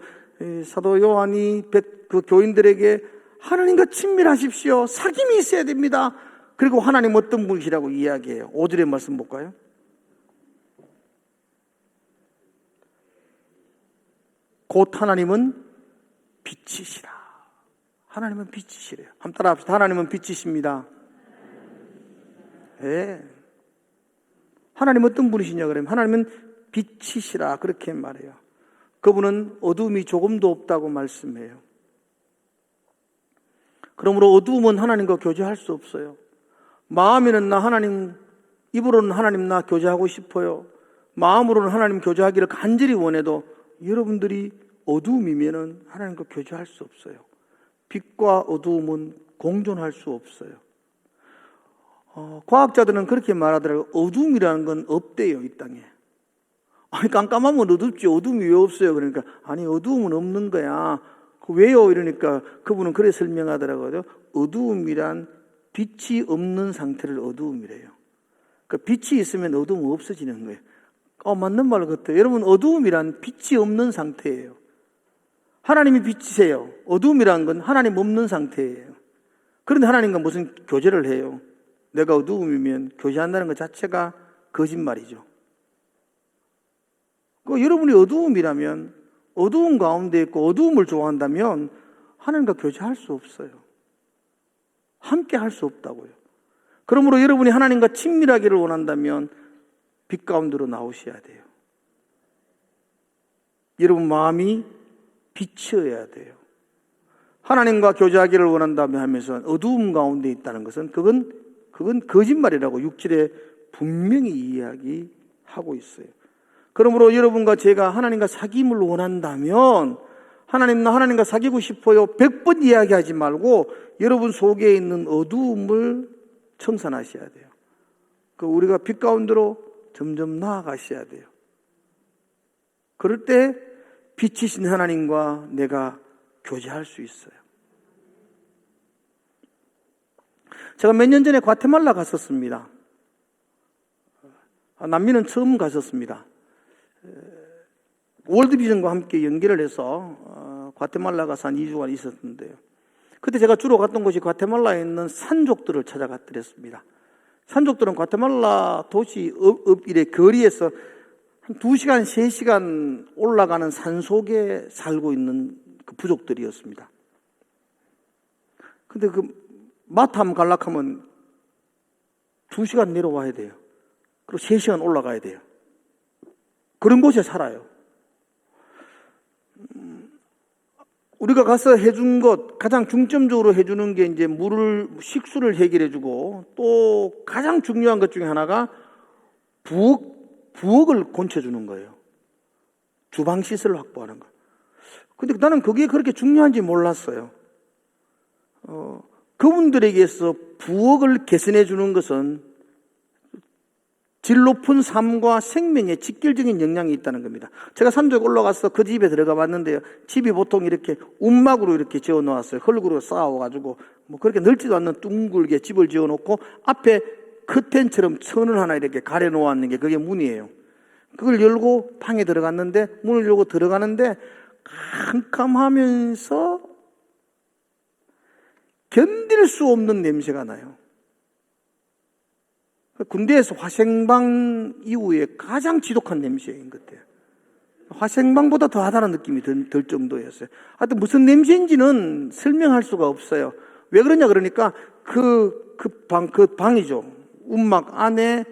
사도 요한이 그 교인들에게 하나님과 친밀하십시오. 사귐이 있어야 됩니다. 그리고 하나님 어떤 분이시라고 이야기해요. 5절의 말씀 볼까요? 곧 하나님은 빛이시라. 하나님은 빛이시래요. 한번 따라합시다. 하나님은 빛이십니다. 네. 하나님 어떤 분이시냐 그러면 하나님은 빛이시라 그렇게 말해요. 그분은 어두움이 조금도 없다고 말씀해요. 그러므로 어두움은 하나님과 교제할 수 없어요. 마음에는 나 하나님, 입으로는 하나님 나 교제하고 싶어요. 마음으로는 하나님 교제하기를 간절히 원해도 여러분들이 어두움이면은 하나님과 교제할 수 없어요. 빛과 어두움은 공존할 수 없어요. 과학자들은 그렇게 말하더라고요. 어두움이라는 건 없대요, 이 땅에. 아니, 깜깜하면 어둡지, 어두움이 왜 없어요? 그러니까, 아니, 어두움은 없는 거야. 왜요? 이러니까 그분은 그래 설명하더라고요. 어두움이란 빛이 없는 상태를 어두움이래요. 그 빛이 있으면 어두움은 없어지는 거예요. 맞는 말 같아요. 여러분, 어두움이란 빛이 없는 상태예요. 하나님이 빛이세요. 어두움이란 건 하나님 없는 상태예요. 그런데 하나님과 무슨 교제를 해요? 내가 어두움이면 교제한다는 것 자체가 거짓말이죠. 여러분이 어두움이라면, 어두움 가운데 있고 어두움을 좋아한다면 하나님과 교제할 수 없어요. 함께 할 수 없다고요. 그러므로 여러분이 하나님과 친밀하기를 원한다면 빛 가운데로 나오셔야 돼요. 여러분 마음이 빛이어야 돼요. 하나님과 교제하기를 원한다면 하면서 어두움 가운데 있다는 것은 그건 거짓말이라고 6절에 분명히 이야기하고 있어요. 그러므로 여러분과 제가 하나님과 사귐을 원한다면 하나님, 나 하나님과 사귀고 싶어요. 100번 이야기하지 말고 여러분 속에 있는 어두움을 청산하셔야 돼요. 우리가 빛 가운데로 점점 나아가셔야 돼요. 그럴 때 빛이신 하나님과 내가 교제할 수 있어요. 제가 몇 년 전에 과테말라 갔었습니다. 남미는 처음 갔었습니다. 월드비전과 함께 연결을 해서 과테말라 가서 한 2주간 있었는데요. 그때 제가 주로 갔던 곳이 과테말라에 있는 산족들을 찾아갔더랬습니다. 산족들은 과테말라 도시 읍 거리에서 한 2시간, 3시간 올라가는 산속에 살고 있는 그 부족들이었습니다. 근데 마탐 갈락하면 2시간 내려와야 돼요. 그리고 3시간 올라가야 돼요. 그런 곳에 살아요. 우리가 가서 해준 것, 가장 중점적으로 해주는 게 이제 식수를 해결해주고 또 가장 중요한 것 중에 하나가 부엌을 건쳐주는 거예요. 주방 시설을 확보하는 거. 근데 나는 그게 그렇게 중요한지 몰랐어요. 그분들에게서 부엌을 개선해 주는 것은 질 높은 삶과 생명에 직결적인 영향이 있다는 겁니다. 제가 산쪽에 올라가서 그 집에 들어가 봤는데요. 집이 보통 이렇게 움막으로 이렇게 지어 놓았어요. 흙으로 쌓아가지고 그렇게 넓지도 않는 둥글게 집을 지어 놓고 앞에 커튼처럼 천을 하나 이렇게 가려 놓았는 게 그게 문이에요. 그걸 열고 방에 들어갔는데 문을 열고 들어가는데 캄캄하면서 견딜 수 없는 냄새가 나요. 군대에서 화생방 이후에 가장 지독한 냄새인 것 같아요. 화생방보다 더하다는 느낌이 들 정도였어요. 하여튼 무슨 냄새인지는 설명할 수가 없어요. 왜 그러냐 그러니까 그 방이죠. 움막 안에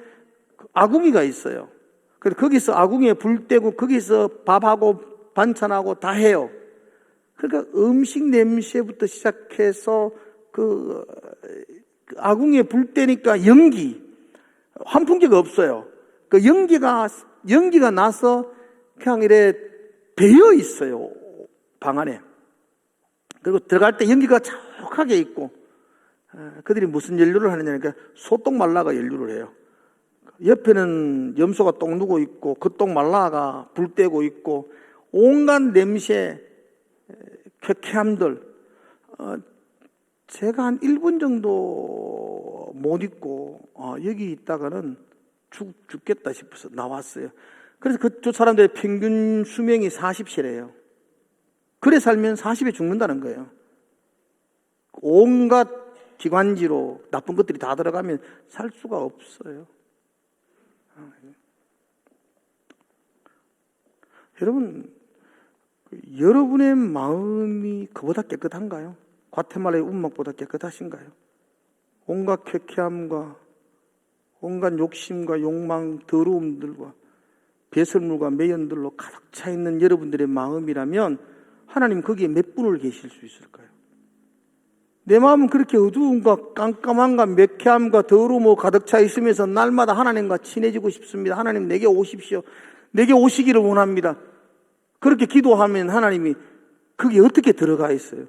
아궁이가 있어요. 그래서 거기서 아궁이에 불 떼고 거기서 밥하고 반찬하고 다 해요. 그러니까 음식 냄새부터 시작해서 그 아궁이에 불 떼니까 연기, 환풍기가 없어요. 그 연기가 나서 그냥 이래 배어 있어요. 방 안에. 그리고 들어갈 때 연기가 자욱하게 있고, 그들이 무슨 연료를 하느냐니까 소똥 말라가 연료를 해요. 옆에는 염소가 똥 누고 있고, 그 똥 말라가 불 떼고 있고, 온갖 냄새, 쾌쾌함들. 제가 한 1분 정도 못 있고 여기 있다가는 죽겠다 싶어서 나왔어요. 그래서 그쪽 사람들의 평균 수명이 40세래요. 그래 살면 40에 죽는다는 거예요. 온갖 기관지로 나쁜 것들이 다 들어가면 살 수가 없어요. 여러분, 여러분의 마음이 그보다 깨끗한가요? 과테말라의 운막보다 깨끗하신가요? 온갖 쾌쾌함과 온갖 욕심과 욕망, 더러움들과 배설물과 매연들로 가득 차 있는 여러분들의 마음이라면 하나님 거기에 몇 분을 계실 수 있을까요? 내 마음은 그렇게 어두움과 깜깜함과 매캐함과 더러움으로 가득 차 있으면서 날마다 하나님과 친해지고 싶습니다. 하나님 내게 오십시오. 내게 오시기를 원합니다. 그렇게 기도하면 하나님이 거기에 어떻게 들어가 있어요?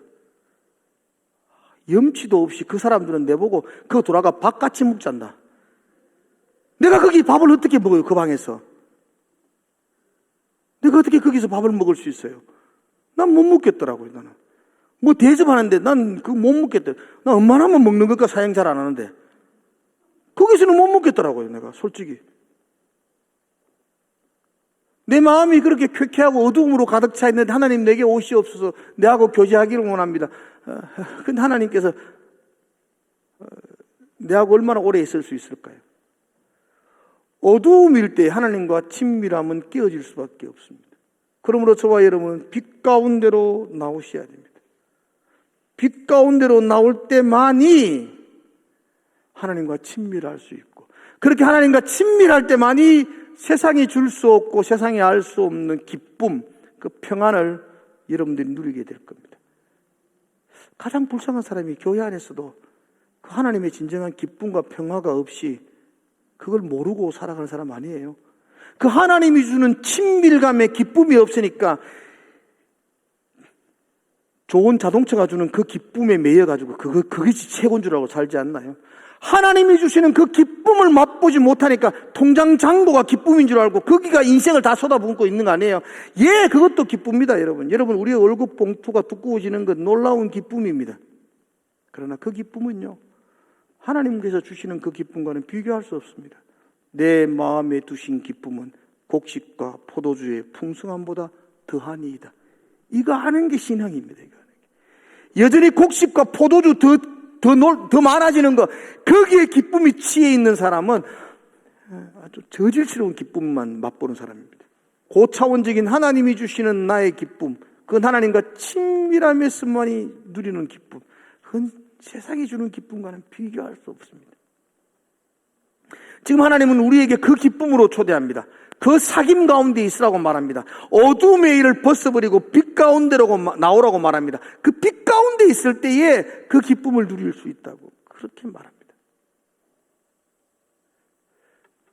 염치도 없이 그 사람들은 내보고 그거 돌아가 밥같이 먹잔다. 내가 거기 밥을 어떻게 먹어요? 그 방에서. 내가 어떻게 거기서 밥을 먹을 수 있어요? 난 못 먹겠더라고요. 나는 뭐 대접하는데 난 그거 못 먹겠다. 난 웬만하면 먹는 것과 사양 잘 안 하는데 거기서는 못 먹겠더라고요. 내가 솔직히 내 마음이 그렇게 쾌쾌하고 어두움으로 가득 차 있는데 하나님 내게 오시옵소서. 내하고 교제하기를 원합니다. 근데 하나님께서 내하고 얼마나 오래 있을 수 있을까요? 어두움일 때 하나님과 친밀함은 깨어질 수밖에 없습니다. 그러므로 저와 여러분은 빛 가운데로 나오셔야 됩니다. 빛 가운데로 나올 때만이 하나님과 친밀할 수 있고, 그렇게 하나님과 친밀할 때만이 세상이 줄 수 없고 세상이 알 수 없는 기쁨, 그 평안을 여러분들이 누리게 될 겁니다. 가장 불쌍한 사람이 교회 안에서도 그 하나님의 진정한 기쁨과 평화가 없이 그걸 모르고 살아가는 사람 아니에요. 그 하나님이 주는 친밀감의 기쁨이 없으니까 좋은 자동차가 주는 그 기쁨에 매여가지고 그것이 최고인 줄 알고 살지 않나요? 하나님이 주시는 그 기쁨을 맛보지 못하니까 통장 잔고가 기쁨인 줄 알고 거기가 인생을 다 쏟아붓고 있는 거 아니에요? 예, 그것도 기쁩니다, 여러분. 여러분, 우리의 월급 봉투가 두꺼워지는 건 놀라운 기쁨입니다. 그러나 그 기쁨은요, 하나님께서 주시는 그 기쁨과는 비교할 수 없습니다. 내 마음에 두신 기쁨은 곡식과 포도주의 풍성함보다 더하니이다. 이거 아는 게 신앙입니다. 이거 아는 게. 여전히 곡식과 포도주 더 많아지는 거, 거기에 기쁨이 취해 있는 사람은 아주 저질스러운 기쁨만 맛보는 사람입니다. 고차원적인 하나님이 주시는 나의 기쁨, 그건 하나님과 친밀함에서만이 누리는 기쁨, 그건 세상이 주는 기쁨과는 비교할 수 없습니다. 지금 하나님은 우리에게 그 기쁨으로 초대합니다. 그 사귐 가운데 있으라고 말합니다. 어둠의 일을 벗어버리고 빛 가운데로 나오라고 말합니다. 그 빛 가운데 있을 때에 그 기쁨을 누릴 수 있다고 그렇게 말합니다.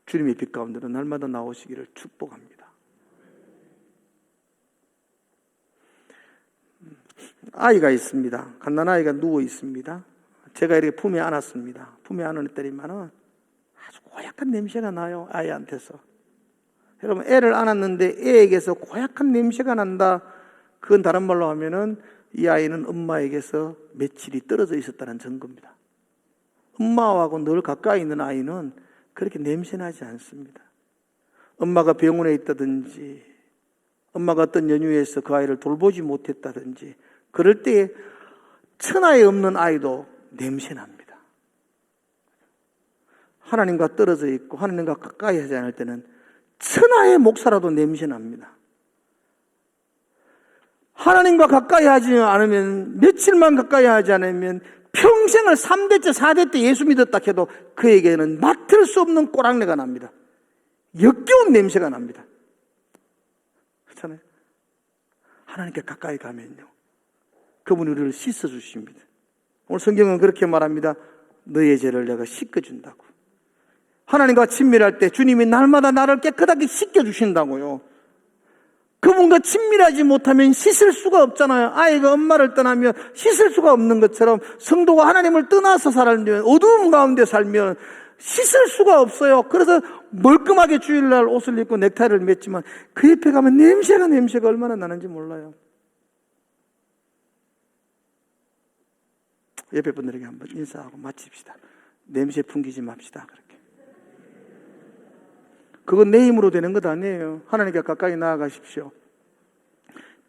주님의 빛 가운데로 날마다 나오시기를 축복합니다. 아이가 있습니다. 갓난아이가 누워 있습니다. 제가 이렇게 품에 안았습니다. 품에 안았더니만은 아주 고약한 냄새가 나요, 아이한테서. 여러분, 애를 안았는데 애에게서 고약한 냄새가 난다. 그건 다른 말로 하면은 이 아이는 엄마에게서 며칠이 떨어져 있었다는 증거입니다. 엄마하고 늘 가까이 있는 아이는 그렇게 냄새나지 않습니다. 엄마가 병원에 있다든지, 엄마가 어떤 연유에서 그 아이를 돌보지 못했다든지, 그럴 때에 천하에 없는 아이도 냄새납니다. 하나님과 떨어져 있고 하나님과 가까이 하지 않을 때는 천하의 목사라도 냄새납니다. 하나님과 가까이 하지 않으면, 며칠만 가까이 하지 않으면 평생을 3대째 4대 때 예수 믿었다 해도 그에게는 맡을 수 없는 꼬랑내가 납니다. 역겨운 냄새가 납니다. 그렇잖아요? 하나님께 가까이 가면요, 그분이 우리를 씻어주십니다. 오늘 성경은 그렇게 말합니다. 너의 죄를 내가 씻겨준다고. 하나님과 친밀할 때 주님이 날마다 나를 깨끗하게 씻겨주신다고요. 그분과 친밀하지 못하면 씻을 수가 없잖아요. 아이가 엄마를 떠나면 씻을 수가 없는 것처럼 성도가 하나님을 떠나서 살면, 어두움 가운데 살면 씻을 수가 없어요. 그래서 멀끔하게 주일날 옷을 입고 넥타이를 맸지만 그 옆에 가면 냄새가 얼마나 나는지 몰라요. 옆에 분들에게 한번 인사하고 마칩시다. 냄새 풍기지 맙시다. 그렇게. 그건 내 힘으로 되는 것 아니에요. 하나님께 가까이 나아가십시오.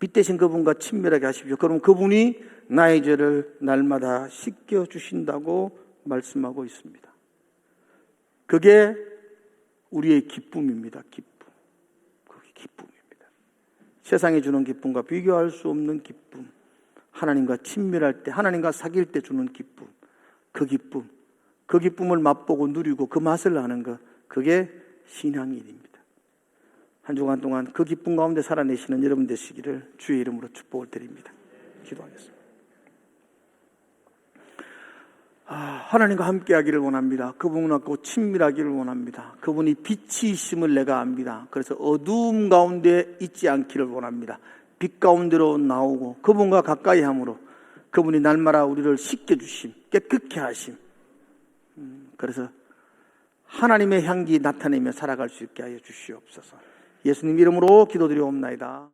빛 대신 그분과 친밀하게 하십시오. 그럼 그분이 나의 죄를 날마다 씻겨주신다고 말씀하고 있습니다. 그게 우리의 기쁨입니다. 기쁨. 그게 기쁨입니다. 세상이 주는 기쁨과 비교할 수 없는 기쁨. 하나님과 친밀할 때, 하나님과 사귈 때 주는 기쁨. 그 기쁨. 그 기쁨을 맛보고 누리고 그 맛을 아는 것. 그게 신앙인입니다. 한 주간 동안 그 기쁨 가운데 살아내시는 여러분 되시기를 주의 이름으로 축복을 드립니다. 기도하겠습니다. 하나님과 함께하기를 원합니다. 그분하고 친밀하기를 원합니다. 그분이 빛이심을 내가 압니다. 그래서 어두움 가운데 있지 않기를 원합니다. 빛 가운데로 나오고 그분과 가까이 함으로 그분이 날마다 우리를 씻겨주심, 깨끗게 하심. 그래서 하나님의 향기 나타내며 살아갈 수 있게 하여 주시옵소서. 예수님 이름으로 기도드리옵나이다.